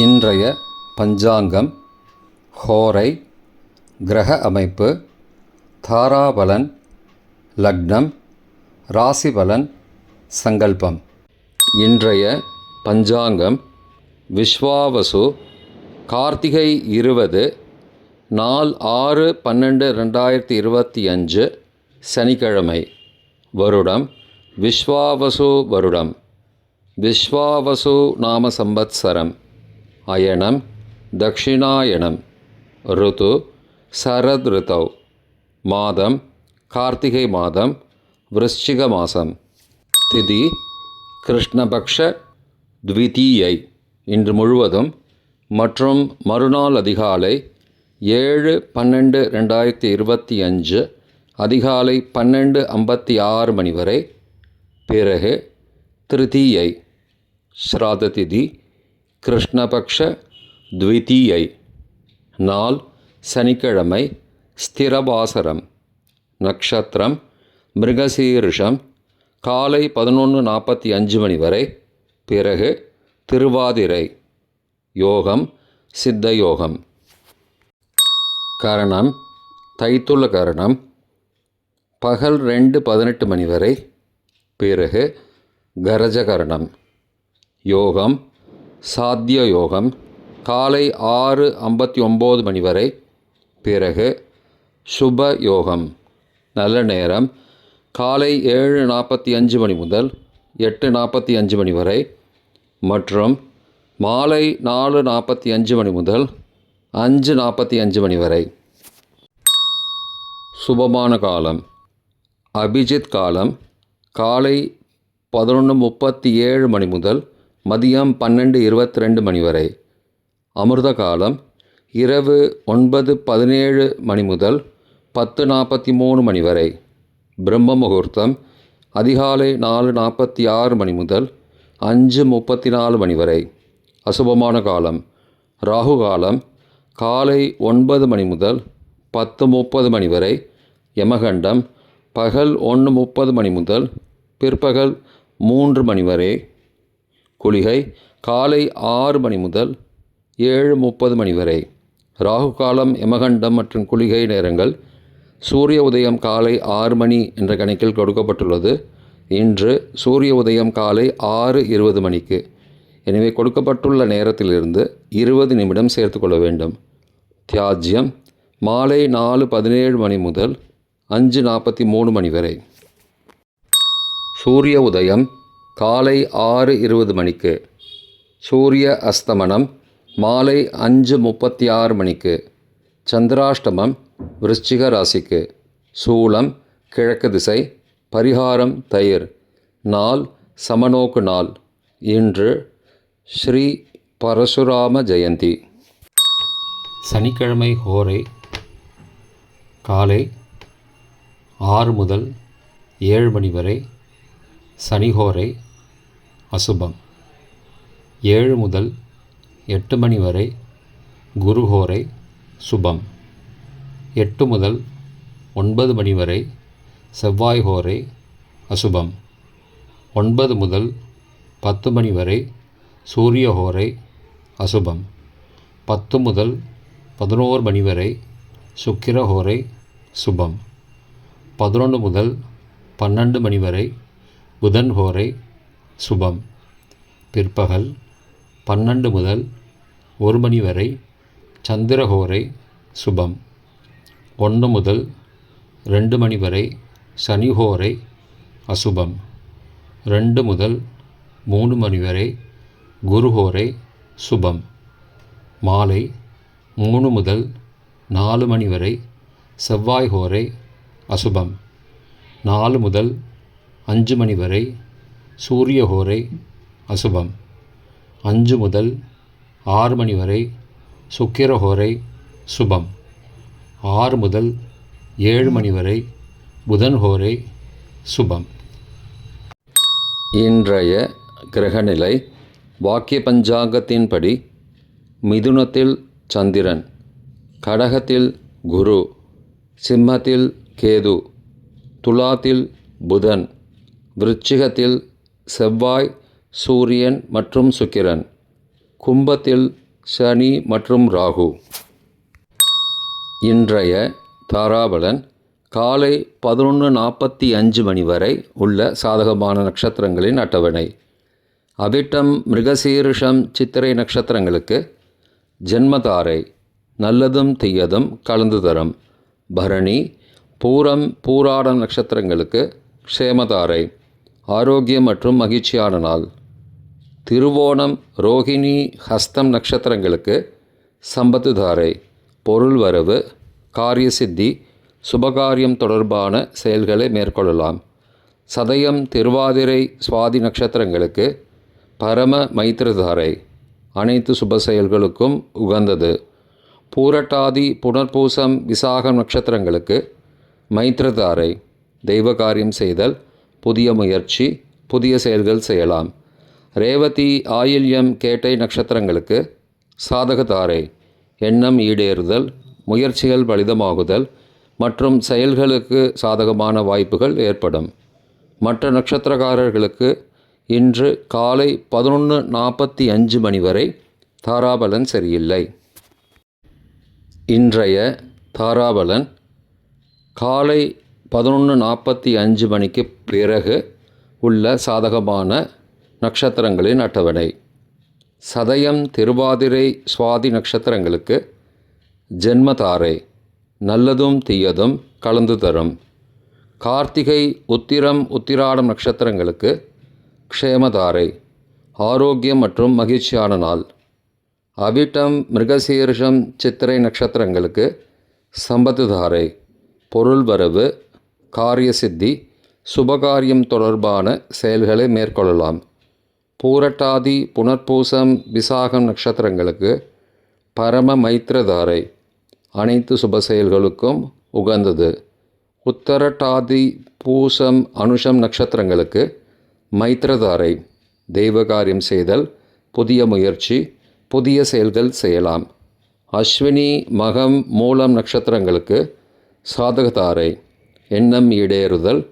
இன்றைய பஞ்சாங்கம், ஹோரை, கிரக அமைப்பு, தாராபலன், லக்னம், ராசிபலன், சங்கல்பம். இன்றைய பஞ்சாங்கம் விஸ்வாவசு, கார்த்திகை 20, நாள் 6/12/2025, சனிக்கிழமை. வருடம் விஸ்வாவசு வருடம். விஸ்வாவசு நாம சம்பத்சரம். அயனம் தக்ஷிணாயனம். ருது சரத் ருதௌ. மாதம் கார்த்திகை மாதம், விருச்சிக மாதம். திதி கிருஷ்ணபக்ஷ த்விதீயை, இன்று முழுவதும் மற்றும் மறுநாள் அதிகாலை 7/12/2025 அதிகாலை 12:56 மணி வரை. பிறகு திருத்தீயை. ஸ்ராத திதி கிருஷ்ணபக்ஷ த்விதீயை. நாள் சனிக்கிழமை. ஸ்திரபாசரம். நக்ஷத்திரம் மிருகசீரிஷம். காலை 11:45 மணி வரை. பிறகு திருவாதிரை. யோகம் சித்த யோகம். கரணம் தைத்துல கரணம். பகல் 2:18 மணி வரை. பிறகு கரஜகரணம். யோகம் சாத்திய யோகம். காலை 6:59 மணி வரை. பிறகு சுப யோகம். நல்ல நேரம் காலை 7:45 மணி முதல் 8:45 மணி வரை மற்றும் மாலை 4:45 மணி முதல் 5:45 மணி வரை. சுபமான காலம் அபிஜித் காலம் காலை 11:37 மணி முதல் மதியம் 12:22 மணி வரை. அமிர்த காலம் இரவு 9:17 மணி முதல் 10:43 மணி வரை. பிரம்ம முகூர்த்தம் அதிகாலை 4:46 மணி முதல் 5:34 மணி வரை. அசுபமான காலம் ராகு காலம் காலை 9 மணி முதல் 10:30 மணி வரை. யமகண்டம் பகல் 1:30 மணி முதல் பிற்பகல் 3 மணி வரை. குளிகை காலை 6 மணி முதல் 7:30 மணி வரை. ராகு காலம், யமகண்டம் மற்றும் குளிகை நேரங்கள் சூரிய உதயம் காலை 6 மணி என்ற கணக்கில் கொடுக்கப்பட்டுள்ளது. இன்று சூரிய உதயம் காலை 6:20 மணிக்கு. எனவே கொடுக்கப்பட்டுள்ள நேரத்திலிருந்து 20 நிமிடம் சேர்த்துக்கொள்ள வேண்டும். தியாஜ்யம் மாலை 4:17 மணி முதல் 5:43 மணி வரை. சூரிய உதயம் காலை 6:20 மணிக்கு. சூரிய அஸ்தமனம் மாலை 5:36 மணிக்கு. சந்திராஷ்டமம் விருச்சிக ராசிக்கு. சூலம் கிழக்கு திசை. பரிகாரம் தயிர். நாள் சமநோக்கு நாள். இன்று ஸ்ரீ பரசுராம ஜெயந்தி. சனிக்கிழமை ஹோரை காலை 6 முதல் 7 மணி வரை. சனிஹோரை அசுபம். 7 முதல் 8 மணி வரை. குருஹோரை சுபம். 8 முதல் 9 மணி வரை. செவ்வாய் ஹோரை அசுபம். 9 முதல் 10 மணி வரை. சூரிய ஹோரை அசுபம். 10 முதல் 11 மணி வரை. சுக்கிர ஹோரை சுபம். 11 முதல் 12 மணி வரை. புதன் ஹோரை சுபம். பிற்பகல் 12 முதல் 1 மணி வரை. சந்திரஹோரை சுபம். 1 முதல் 2 மணி வரை. சனிஹோரை அசுபம். 2 முதல் 3 மணி வரை. குருஹோரை சுபம். மாலை 3 முதல் 4 மணி வரை. செவ்வாய் ஹோரை அசுபம். 4 முதல் 5 மணி வரை. சூரிய ஹோரை அசுபம். 5 முதல் 6 மணி வரை. சுக்கிர ஹோரை சுபம். 6 முதல் 7 மணி வரை. புதன் ஹோரை சுபம். இன்றைய கிரகநிலை வாக்கிய பஞ்சாங்கத்தின்படி மிதுனத்தில் சந்திரன், கடகத்தில் குரு, சிம்மத்தில் கேது, துலாத்தில் புதன், விருச்சிகத்தில் செவ்வாய், சூரியன் மற்றும் சுக்கிரன், கும்பத்தில் சனி மற்றும் ராகு. இன்றைய தாராபலன் காலை 11:45 மணி வரை உள்ள சாதகமான நட்சத்திரங்களின் அட்டவணை. அவிட்டம், மிருகசீரிஷம், சித்திரை நட்சத்திரங்களுக்கு ஜென்மதாரை நல்லதும் தீயதும் கலந்து தரும். பரணி, பூரம், பூராடம் நட்சத்திரங்களுக்கு க்ஷேமதாரை ஆரோக்கியம் மற்றும் மகிழ்ச்சியான நாள். திருவோணம், ரோகிணி, ஹஸ்தம் நட்சத்திரங்களுக்கு சம்பத்துதாரை பொருள் வரவு, காரிய சித்தி, சுபகாரியம் தொடர்பான செயல்களை மேற்கொள்ளலாம். சதயம், திருவாதிரை, சுவாதி நட்சத்திரங்களுக்கு பரம மைத்திரதாரை அனைத்து சுப செயல்களுக்கும் உகந்தது. பூரட்டாதி, புனர்பூசம், விசாகம் நட்சத்திரங்களுக்கு மைத்திரதாரை தெய்வ காரியம் செய்தல், புதிய முயற்சி, புதிய செயல்கள் செய்யலாம். ரேவதி, ஆயில்யம், கேட்டை நட்சத்திரங்களுக்கு சாதகதாரை எண்ணம் ஈடேறுதல், முயற்சிகள் பலிதமாகுதல் மற்றும் செயல்களுக்கு சாதகமான வாய்ப்புகள் ஏற்படும். மற்ற நட்சத்திரக்காரர்களுக்கு இன்று காலை 11:45 மணி வரை தாராபலன் சரியில்லை. இன்றைய தாராபலன் காலை 11:45 மணிக்கு பிறகு உள்ள சாதகமான நட்சத்திரங்களின் அட்டவணை. சதயம், திருவாதிரை, சுவாதி நட்சத்திரங்களுக்கு ஜென்மதாரை நல்லதும் தீயதும் கலந்து தரும். கார்த்திகை, உத்திரம், உத்திராடம் நட்சத்திரங்களுக்கு க்ஷேமதாரை ஆரோக்கியம் மற்றும் மகிழ்ச்சியான நாள். அவிட்டம், மிருகசீரிஷம், சித்திரை நட்சத்திரங்களுக்கு சம்பத்துதாரை பொருள் வரவு, காரிய சித்தி, சுபகாரியம் தொடர்பான செயல்களை மேற்கொள்ளலாம். பூரட்டாதி, புனர்பூசம், விசாகம் நட்சத்திரங்களுக்கு பரம மைத்திரதாரை அனைத்து சுப செயல்களுக்கும் உகந்தது. உத்தரட்டாதி, பூசம், அனுஷம் நட்சத்திரங்களுக்கு மைத்திரதாரை தெய்வ காரியம் செய்தல், புதிய முயற்சி, புதிய செயல்கள் செய்யலாம். அஸ்வினி, மகம், மூலம் நட்சத்திரங்களுக்கு சாதகதாரை எண்ணம் ஈடேறுதல்,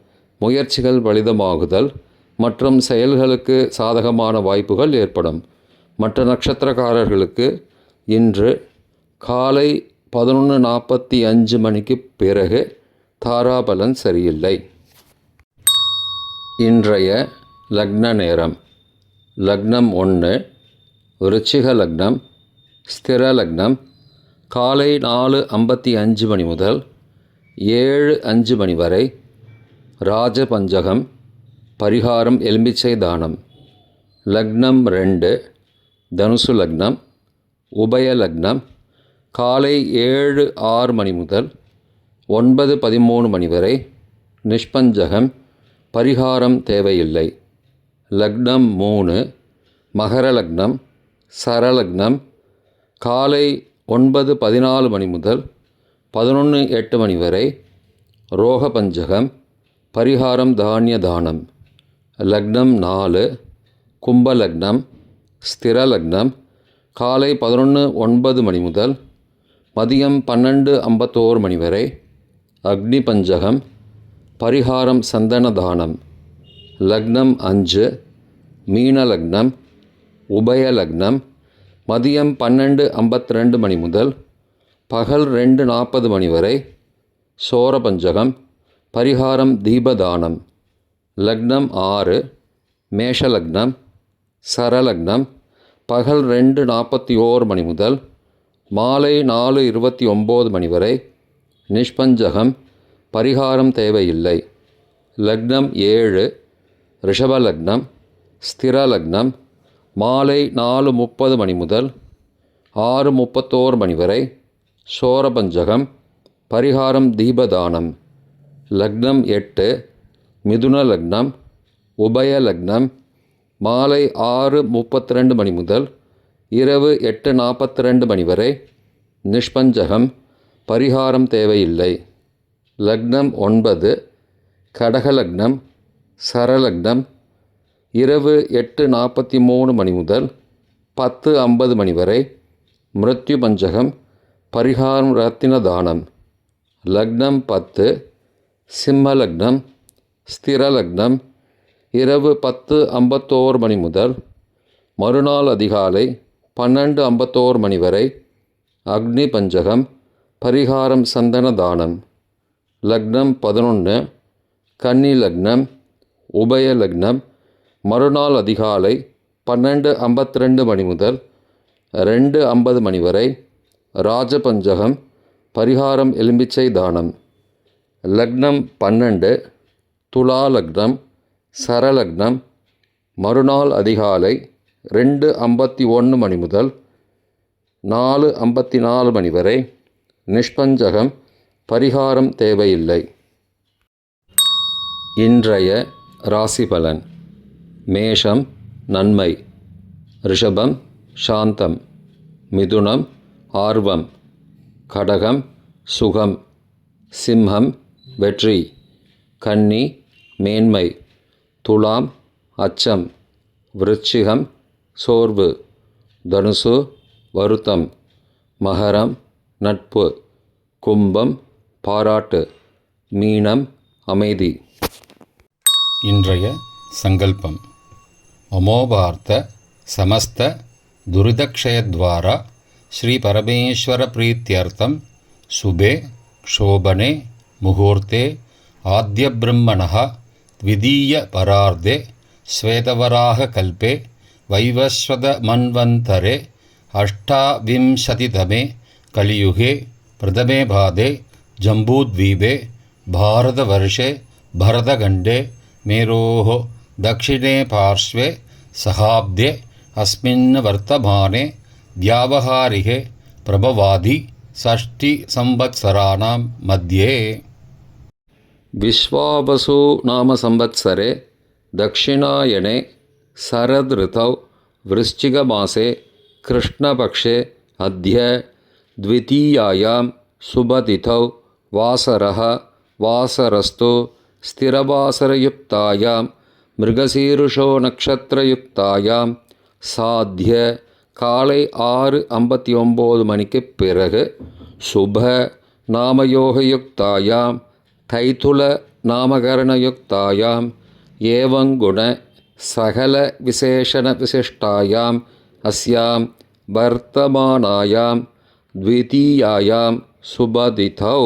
முயற்சிகள் பலிதமாகுதல் மற்றும் செயல்களுக்கு சாதகமான வாய்ப்புகள் ஏற்படும். மற்ற நட்சத்திரக்காரர்களுக்கு இன்று காலை 11:45 மணிக்கு பிறகு தாராபலன் சரியில்லை. இன்றைய லக்ன நேரம். லக்னம் 1 விருச்சிக லக்னம், ஸ்திர லக்னம் காலை 4:55 மணி முதல் 7:05 மணி வரை. ராஜ பஞ்சகம், பரிகாரம் எலும்பிச்சை தானம். லக்னம் 2 தனுசு லக்னம், உபய லக்னம் காலை 7:06 மணி முதல் 9:13 மணி வரை. நிஷ்பஞ்சகம், பரிகாரம் தேவையில்லை. லக்னம் 3 மகர லக்னம், சரலக்னம் காலை 9:14 மணி முதல் 11:08 மணி வரை. ரோக பஞ்சகம், பரிகாரம் தானிய தானம். லக்னம் 4 கும்ப லக்னம், ஸ்திர லக்னம் காலை 11:09 மணி முதல் மதியம் 12:51 மணி வரை. அக்னி பஞ்சகம், பரிகாரம் சந்தன தானம். லக்னம் 5 மீன லக்னம், உபய லக்னம் மதியம் 12:52 மணி முதல் பகல் 2:40 மணி வரை. சோர பஞ்சகம், பரிகாரம் தீபதானம். லக்னம் 6 மேஷ லக்னம், சரலக்னம் பகல் 2:41 மணி முதல் மாலை 4:29 மணி வரை. நிஷ்பஞ்சகம், பரிகாரம் தேவையில்லை. லக்னம் 7 ரிஷப லக்னம், ஸ்திர லக்னம் மாலை 4:30 மணி முதல் 6:31 மணி வரை. சோர பஞ்சகம், பரிகாரம் தீபதானம். லக்னம் 8 மிதுன லக்னம், உபய லக்னம் மாலை 6:32 மணி முதல் இரவு 8:42 மணி வரை. நிஷ்பஞ்சகம், பரிகாரம் தேவையில்லை. லக்னம் 9 கடக லக்னம், சரலக்னம் இரவு 8:43 மணி முதல் 10:50 மணி வரை. மிருத்யு பஞ்சகம், பரிகாரம் ரத்தின தானம். லக்னம் 10 சிம்ம லக்னம், ஸ்திர லக்னம் இரவு 10:51 மணி முதல் மறுநாள் அதிகாலை 12:51 மணி வரை அக்னி பஞ்சகம், பரிகாரம் சந்தன தானம். லக்னம் 11, கன்னி லக்னம், உபய லக்னம். மறுநாள் அதிகாலை 12:52 மணி முதல் 2:50 மணி வரை ராஜபஞ்சகம், பரிகாரம் எலும்பிச்சை தானம். லக்னம் 12, துலா லக்னம், சரலக்னம். மறுநாள் அதிகாலை 2:51 மணி முதல் 4:54 மணி வரை நிஷ்பஞ்சகம், பரிகாரம் தேவையில்லை. இன்றைய ராசி பலன். மேஷம் நன்மை, ரிஷபம் சாந்தம், மிதுனம் ஆர்வம், கடகம் சுகம், சிம்மம் வெற்றி, கன்னி மேன்மை, துலாம் அச்சம், விருச்சிகம் சோர்வு, தனுசு வருத்தம், மகரம் நட்பு, கும்பம் பாராட்டு, மீனம் அமைதி. இன்றைய சங்கல்பம். மமோபார்த்த சமஸ்த துரிதக்ஷயத்வாரா ஸ்ரீ பரமேஸ்வர பிரீத்யர்த்தம் சுபே க்ஷோபனே முகூர்த்தே ஆத்ய பிரம்மணः த்விதீய பரார்த்தே ஸ்வேதவராக கல்பே வைவஸ்வத மன்வந்தரே அஷ்டாவிம்சதிதமே கலியுகே பிரதமே பாதே ஜம்பூத்வீபே பாரதவர்ஷே பரதகண்டே மேரோः दक्षिणे पार्श्वे सहाब्दे अस्मिन् वर्तमाने व्यावहारिके प्रभवादि षष्टिसंवत्सराणां मध्ये. विश्वावसु नाम संवत्सरे दक्षिणायने शरद ऋतौ वृश्चिकमासे कृष्णपक्षे अद्य द्वितीयायां शुभतिथौ वासरः वासरस्तु स्थिरवासरयुक्तायां மிருகசீருஷோ நக்ஷத்திரயுக்தாயாம் சாத்திய காலை 6:59 மணிக்கு பிறகு சுப நாமயோகயுக்தாயாம் தைதுல நாமகரணயுக்தாயாம் ஏவங்குண சகல விசேஷண விசிஷ்டாயாம் அஸ்யாம் வர்த்தமானாயாம் த்விதீயாயாம் சுபதிதௌ.